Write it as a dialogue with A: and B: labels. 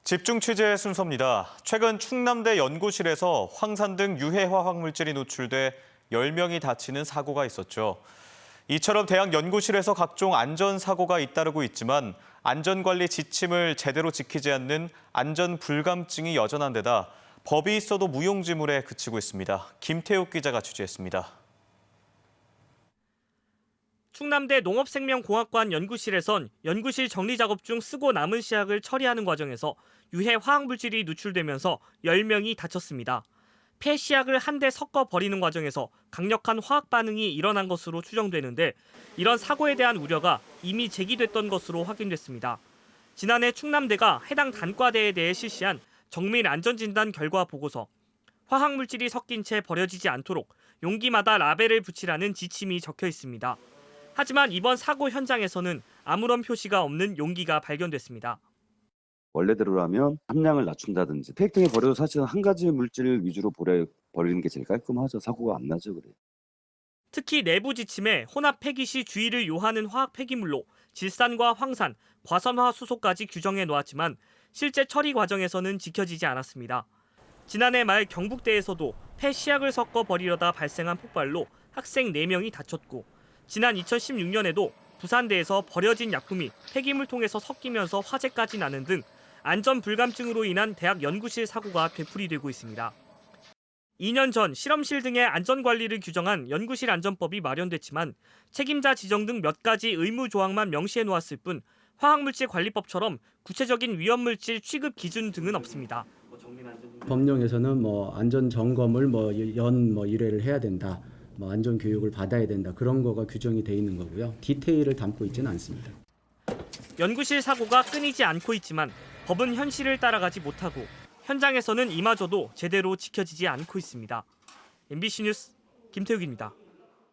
A: 집중 취재 순서입니다. 최근 충남대 연구실에서 황산 등 유해 화학 물질이 노출돼 10명이 다치는 사고가 있었죠. 이처럼 대학 연구실에서 각종 안전사고가 잇따르고 있지만 안전관리 지침을 제대로 지키지 않는 안전불감증이 여전한 데다 법이 있어도 무용지물에 그치고 있습니다. 김태욱 기자가 취재했습니다.
B: 충남대 농업생명공학관 연구실에선 연구실 정리 작업 중 쓰고 남은 시약을 처리하는 과정에서 유해 화학물질이 누출되면서 10명이 다쳤습니다. 폐시약을 한데 섞어 버리는 과정에서 강력한 화학 반응이 일어난 것으로 추정되는데 이런 사고에 대한 우려가 이미 제기됐던 것으로 확인됐습니다. 지난해 충남대가 해당 단과대에 대해 실시한 정밀 안전진단 결과 보고서, 화학물질이 섞인 채 버려지지 않도록 용기마다 라벨을 붙이라는 지침이 적혀 있습니다. 하지만 이번 사고 현장에서는 아무런 표시가 없는 용기가 발견됐습니다.
C: 원래대로라면 함량을 낮춘다든지 폐액 등에 버려도 사실은 한 가지 물질 위주로 버리는 게 제일 깔끔하죠. 사고가 안 나죠. 그래.
B: 특히 내부 지침에 혼합 폐기 시 주의를 요하는 화학 폐기물로 질산과 황산, 과산화수소까지 규정해 놓았지만 실제 처리 과정에서는 지켜지지 않았습니다. 지난해 말 경북대에서도 폐시약을 섞어 버리려다 발생한 폭발로 학생 4명이 다쳤고 지난 2016년에도 부산대에서 버려진 약품이 폐기물통에서 섞이면서 화재까지 나는 등 안전 불감증으로 인한 대학 연구실 사고가 되풀이되고 있습니다. 2년 전 실험실 등의 안전관리를 규정한 연구실 안전법이 마련됐지만 책임자 지정 등 몇 가지 의무 조항만 명시해 놓았을 뿐 화학물질 관리법처럼 구체적인 위험물질 취급 기준 등은 없습니다.
D: 법령에서는 안전 점검을 연 1회를 해야 된다. 안전 교육을 받아야 된다. 그런 거가 규정이 돼 있는 거고요. 디테일을 담고 있지는 않습니다.
B: 연구실 사고가 끊이지 않고 있지만 법은 현실을 따라가지 못하고 현장에서는 이마저도 제대로 지켜지지 않고 있습니다. MBC 뉴스 김태욱입니다.